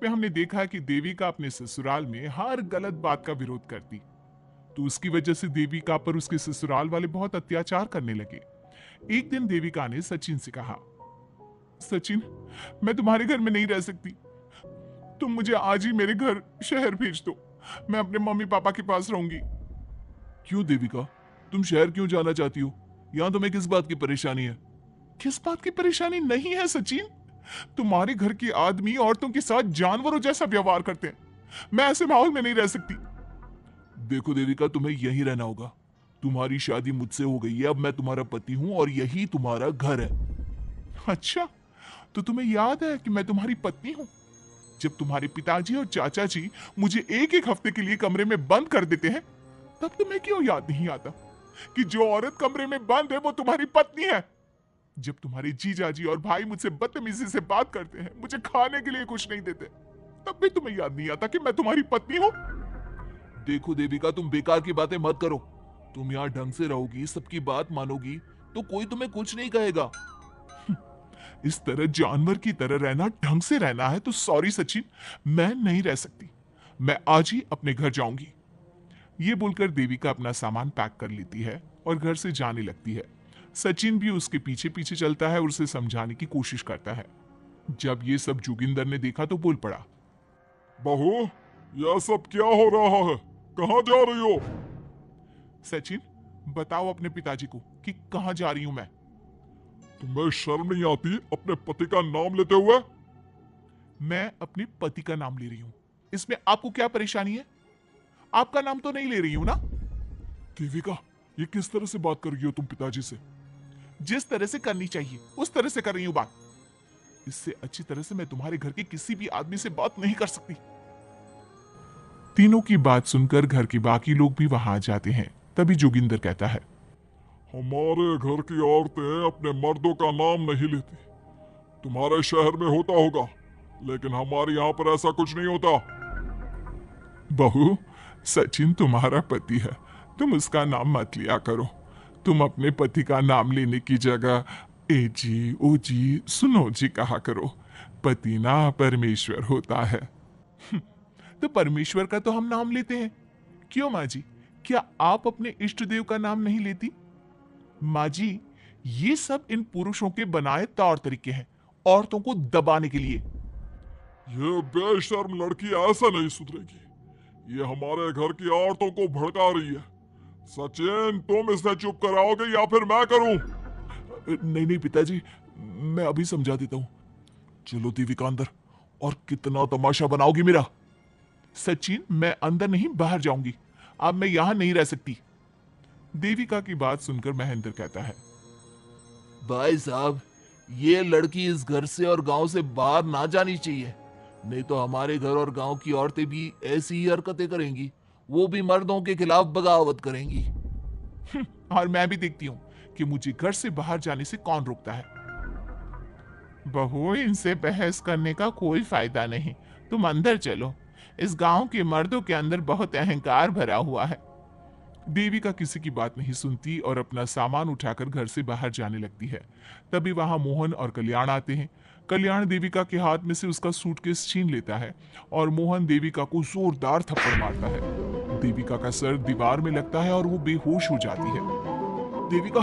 पे हमने देखा है कि देविका अपने ससुराल में हर गलत बात का विरोध करती, तो उसकी वजह से देविका पर उसके ससुराल वाले बहुत अत्याचार करने लगे। एक दिन देविका ने सचिन से कहा, सचिन, मैं तुम्हारे घर में नहीं रह सकती, तुम मुझे आज ही मेरे घर शहर भेज दो, मैं अपने मम्मी पापा के पास रहूंगी। क्यों देविका, तुम शहर क्यों जाना चाहती हो? यहाँ तुम्हें किस बात की परेशानी है? किस बात की परेशानी नहीं है सचिन, तुम्हारे घर के आदमी औरतों के साथ जानवरों जैसा व्यवहार करते हैं, मैं ऐसे माहौल में नहीं रह सकती। देखो देविका, तुम्हें यहीं रहना होगा, तुम्हारी शादी मुझसे हो गई है, अब मैं तुम्हारा पति हूं और यही तुम्हारा घर है। अच्छा, तो तुम्हें याद है कि मैं तुम्हारी पत्नी हूं? जब तुम्हारे पिताजी और चाचा जी मुझे एक एक हफ्ते के लिए कमरे में बंद कर देते हैं, तब तुम्हें क्यों याद नहीं आता कि जो औरत कमरे में बंद है वो तुम्हारी पत्नी है? जब तुम्हारे जीजाजी और भाई मुझसे बदतमीजी से बात करते हैं, मुझे खाने के लिए कुछ नहीं देते, तब भी तुम्हें याद नहीं आता कि मैं तुम्हारी पत्नी हूं? देखो देविका, तुम बेकार की बातें मत करो, तुम यहाँ ढंग से रहोगी, सबकी बात मानोगी, तो कोई तुम्हें कुछ नहीं कहेगा। इस तरह जानवर की तरह रहना ढंग से रहना है तो सॉरी सचिन, मैं नहीं रह सकती, मैं आज ही अपने घर जाऊंगी। ये बोलकर देविका अपना सामान पैक कर लेती है और घर से जाने लगती है। सचिन भी उसके पीछे पीछे चलता है और उसे समझाने की कोशिश करता है। जब ये सब जोगिंदर ने देखा तो बोल पड़ा, बहू, यह सब क्या हो रहा है? कहां जा रही हो? सचिन, बताओ अपने पिताजी को कि कहां जा रही हूं मैं। तुम्हें शर्म नहीं आती अपने पति का नाम लेते हुए? मैं अपने पति का नाम ले रही हूं, इसमें आपको क्या परेशानी है? आपका नाम तो नहीं ले रही हूं ना? देविका, ये किस तरह से बात कर रही हो तुम पिताजी से? जिस तरह से करनी चाहिए उस तरह से कर रही हूं बात। इससे अच्छी तरह से मैं तुम्हारे घर के किसी भी आदमी से बात नहीं कर सकती। तीनों की बात सुनकर घर के बाकी लोग भी वहां आ जाते हैं। तभी जोगिंदर कहता है, हमारे घर की औरतें अपने मर्दों का नाम नहीं लेती। तुम्हारे शहर में होता होगा, लेकिन हमारे यहाँ पर ऐसा कुछ नहीं होता। बहू, सचिन तुम्हारा पति है, तुम उसका नाम मत लिया करो। तुम अपने पति का नाम लेने की जगह ए जी, ओ जी, सुनो जी कहा करो। पति ना परमेश्वर होता है। तो परमेश्वर का तो हम नाम लेते हैं। क्यों माँ जी, क्या आप अपने इष्ट देव का नाम नहीं लेती? माँ जी, ये सब इन पुरुषों के बनाए तौर तरीके हैं, औरतों को दबाने के लिए। ये बेशर्म लड़की ऐसा नहीं सुधरेगी, ये हमारे घर की औरतों को भड़का रही है। सचिन, तुम इसे चुप कराओगे या फिर मैं करूं? नहीं नहीं पिताजी, मैं अभी समझा देता हूं। चलो देविका अंदर, और कितना तमाशा बनाओगी मेरा? सचिन, मैं अंदर नहीं बाहर जाऊंगी, अब मैं यहां नहीं रह सकती। देविका की बात सुनकर महेंद्र कहता है, भाई साहब, ये लड़की इस घर से और गांव से बाहर ना जानी चाहिए, नहीं तो हमारे घर और गांव की औरतें भी ऐसी ही हरकतें करेंगी, वो भी मर्दों के खिलाफ बगावत करेंगी। और मैं भी देखती हूँ कि मुझे घर से बाहर जाने से कौन रोकता है। बहू, इनसे बहस करने का कोई फायदा नहीं, तुम अंदर चलो, इस गांव के मर्दों के अंदर बहुत अहंकार भरा हुआ है। देविका किसी की बात नहीं सुनती और अपना सामान उठाकर घर से बाहर जाने लगती है। तभी वहां मोहन और कल्याण आते हैं। कल्याण देविका के हाथ में से उसका सूटकेस छीन लेता है और मोहन देविका को जोरदार थप्पड़ मारता है। देविका का सर दीवार में लगता है और वो बेहोश हो जाती है। देविका,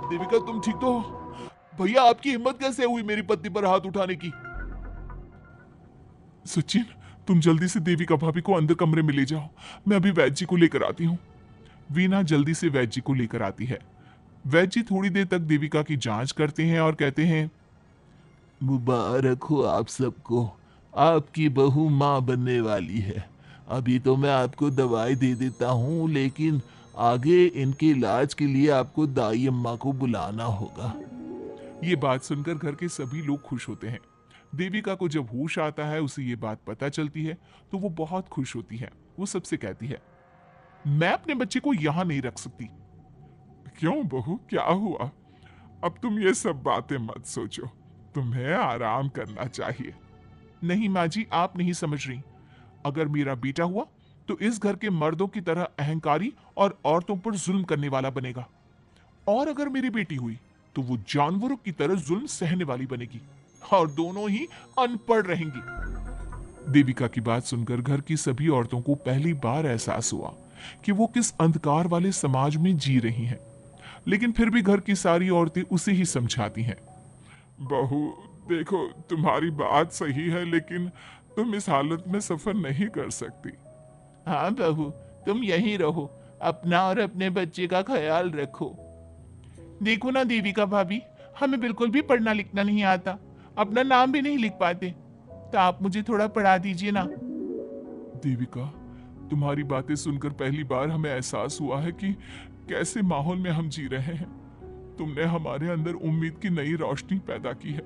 देविका तुम ठीक तो हो? भैया, आपकी हिम्मत कैसे हुई मेरी पत्नी पर हाथ उठाने की? सचिन, तुम जल्दी से देविका भाभी को अंदर कमरे में ले जाओ, मैं अभी वैद्य जी को लेकर आती हूँ। वीना जल्दी से वैद्य जी को लेकर आती है। वैद्य जी थोड़ी देर तक देविका की जांच करते हैं और कहते हैं, मुबारक हो आप सबको, आपकी बहू माँ बनने वाली है। अभी तो मैं आपको दवाई दे देता हूँ, लेकिन आगे इनके इलाज के लिए आपको दाई अम्मा को बुलाना होगा। ये बात सुनकर घर के सभी लोग खुश होते हैं। देविका को जब होश आता है, उसे ये बात पता चलती है तो वो बहुत खुश होती है। वो सबसे कहती है, मैं अपने बच्चे को यहां नहीं रख सकती। क्यों बहू, क्या हुआ? अब तुम ये सब बातें मत सोचो, तुम्हें आराम करना चाहिए। नहीं माँ जी, आप नहीं समझ रही। अगर मेरा बेटा हुआ तो इस घर के मर्दों की तरह अहंकारी और औरतों पर जुल्म करने वाला बनेगा, और अगर मेरी बेटी हुई तो वो जानवरों की तरह जुल्म सहने वाली बनेगी, और दोनों ही अनपढ़ रहेंगी। देविका की बात सुनकर घर की सभी औरतों को पहली बार एहसास हुआ कि वो किस अंधकार वाले समाज में जी रही हैं। लेकिन फिर भी घर की सारी औरतें उसे ही समझाती हैं। बहू, देखो, तुम्हारी बात सही है, लेकिन तुम इस हालत में सफर नहीं कर सकती। हाँ बहू, तुम यहीं रहो, अपना और अपने बच्चे का ख्याल रखो। देखो ना देविका भाभी, हमें बिल्कुल भी पढ़ना लिखना नहीं आता, अपना नाम भी नहीं लिख पाते, तो आप मुझे थोड़ा पढ़ा दीजिए ना। देविका, तुम्हारी बातें सुनकर पहली बार हमें एहसास हुआ है कि कैसे माहौल में हम जी रहे हैं। तुमने हमारे अंदर उम्मीद की नई रोशनी पैदा की है।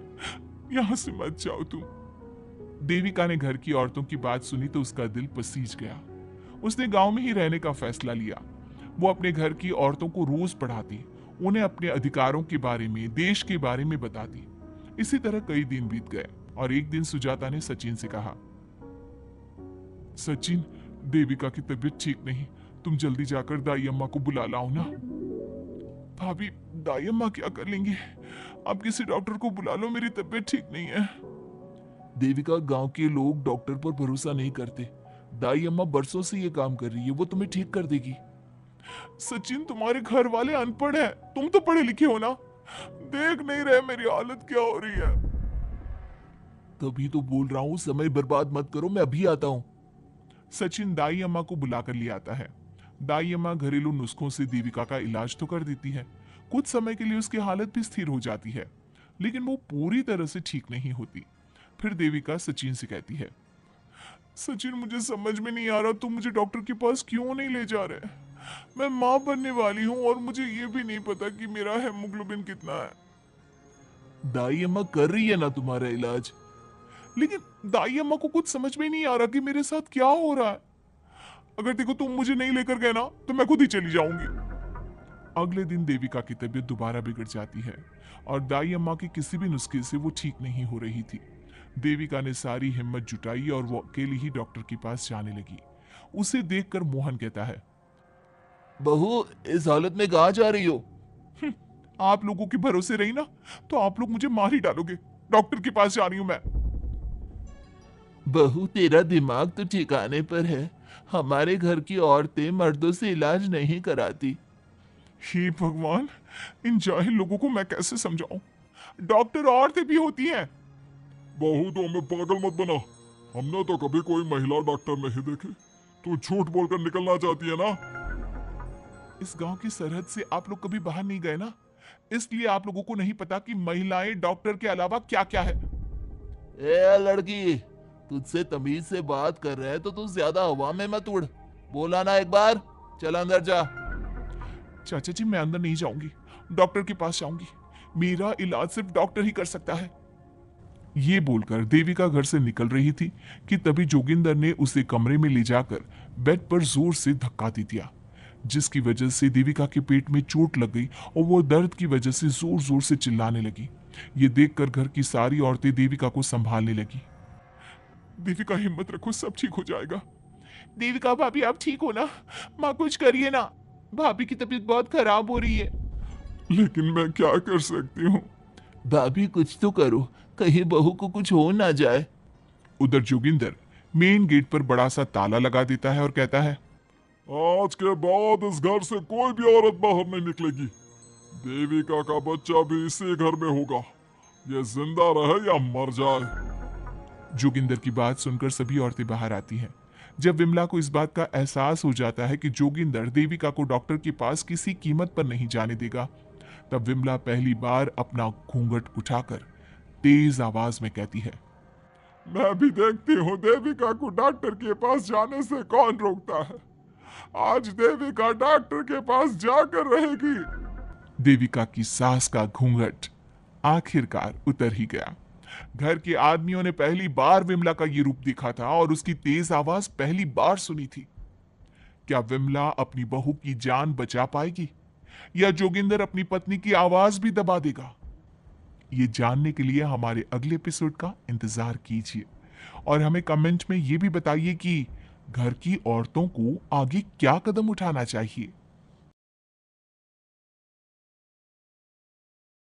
यहाँ से मत जाओ तुम। देविका ने घर की औरतों की बात सुनी तो उसका दिल पसीज गया। उसने गांव में ही रहने का फैसला लिया। वो अपने घर की औरतों को रोज पढ़ाती, उन्हें अपने अधिकारों के बारे में, देश के बारे में बताती। इसी तरह कई दिन बीत गए और एक दिन सुजाता ने सचिन से कहा, सचिन, देविका की तबीयत ठीक नहीं, तुम जल्दी जाकर दाई अम्मा को बुला लाओ ना। भाभी, दाई अम्मा क्या कर लेंगे? आप किसी डॉक्टर को बुला लो, मेरी तबीयत ठीक नहीं है। देविका, गांव के लोग डॉक्टर पर भरोसा नहीं करते। दाई अम्मा बरसों से ये काम कर रही है, वो तुम्हें ठीक कर देगी। सचिन, तुम्हारे घर वाले अनपढ़ हैं, तुम तो पढ़े लिखे हो ना। देख नहीं रहे मेरी हालत क्या हो रही है। तभी तो बोल रहा हूँ, समय बर्बाद मत करो, मैं अभी आता हूँ। सचिन दाई अम्मा को बुलाकर ले आता है। दाई अम्मा घरेलू नुस्खों से देविका का इलाज तो कर देती है। कुछ समय के लिए उसकी हालत भी स्थिर हो जाती है, लेकिन वो पूरी तरह से ठीक नहीं होती। फिर देविका सचिन से कहती है, सचिन, मुझे समझ में नहीं आ रहा तुम मुझे डॉक्टर के पास क्यों नहीं ले जा रहे। मैं माँ बनने वाली हूँ और मुझे ये भी नहीं पता कि मेरा हेमोग्लोबिन कितना है। दाई अम्मा कर रही है ना तुम्हारा इलाज। लेकिन दाई अम्मा को कुछ समझ में नहीं आ रहा कि मेरे साथ क्या हो रहा है। अगर देखो तुम मुझे नहीं लेकर गए ना तो मैं खुद ही चली जाऊंगी। अगले दिन देविका की तबीयत दोबारा बिगड़ जाती है और दाई अम्मा के किसी भी नुस्खे से वो ठीक नहीं हो रही थी। देविका ने सारी हिम्मत जुटाई और वो अकेली ही डॉक्टर के पास जाने लगी। उसे देखकर मोहन कहता है, बहू, इस हालत में कहाँ जा रही हो? आप लोगों के भरोसे रही ना तो आप लोग मुझे मार ही डालोगे। डॉक्टर के पास जा रही हूं मैं। बहू, तेरा दिमाग तो ठिकाने पर है। हमारे घर की औरतें मर्दों से इलाज नहीं कराती। हे भगवान, इन जाहिल लोगों को मैं कैसे समझाऊं। डॉक्टर औरतें भी होती हैं। बहू, तो हमें पागल मत बना। हमने तो कभी कोई महिला डॉक्टर नहीं देखी। तू झूठ बोलकर निकलना चाहती है ना? इस गांव की सरहद से आप लोग कभी बाहर नहीं गए ना, इसलिए आप लोगों को नहीं पता कि महिलाएं डॉक्टर के अलावा क्या क्या है। ए लड़की, तुझसे तमीज से बात कर रहे हैं तो तू ज्यादा हवा में मत उड़। बोला ना एक बार, चल अंदर जा। चाचा जी, मैं अंदर नहीं जाऊंगी, डॉक्टर के पास जाऊंगी। मेरा इलाज सिर्फ डॉक्टर ही कर सकता है। ये बोलकर देविका घर से निकल रही थी कि तभी जोगिंदर ने उसे कमरे में ले जाकर बेड पर जोर से धक्का दे दिया, जिसकी वजह से देविका के पेट में चोट लग गई और वो दर्द की वजह से जोर जोर से चिल्लाने लगी। ये देखकर घर की सारी औरतें देविका को संभालने लगी। देविका, हिम्मत रखो, सब ठीक हो जाएगा। देविका भाभी, आप ठीक हो ना? माँ, कुछ करिए ना, भाभी की तबीयत बहुत खराब हो रही है। लेकिन मैं क्या कर सकती हूँ? भाभी, कुछ तो करो, कहीं बहू को कुछ हो ना जाए। उधर जोगिंदर मेन गेट पर बड़ा सा ताला लगा देता है और कहता है, आज के बाद इस घर से कोई भी औरत बाहर नहीं निकलेगी। देविका का बच्चा भी इसी घर में होगा, ये जिंदा रहे या मर जाए। जोगिंदर की बात सुनकर सभी औरतें बाहर आती हैं। जब विमला को इस बात का एहसास हो जाता है कि जोगिंदर देविका को डॉक्टर के पास किसी कीमत पर नहीं जाने देगा, तब विमला पहली बार अपना घूंघट उठाकर तेज आवाज में कहती है, मैं भी देखती हूँ देविका को डॉक्टर के पास जाने से कौन रोकता है। आज देविका डॉक्टर के पास जाकर रहेगी। देविका की सास का घूंघट आखिरकार उतर ही गया। घर के आदमियों ने पहली बार विमला का ये रूप देखा था और उसकी तेज आवाज पहली बार सुनी थी। क्या विमला अपनी बहू की जान बचा पाएगी या जोगिंदर अपनी पत्नी की आवाज भी दबा देगा? ये जानने के लिए हमारे अगले एपिसोड का इंतजार कीजिए और हमें कमेंट में ये भी बताइए कि घर की औरतों को आगे क्या कदम उठाना चाहिए।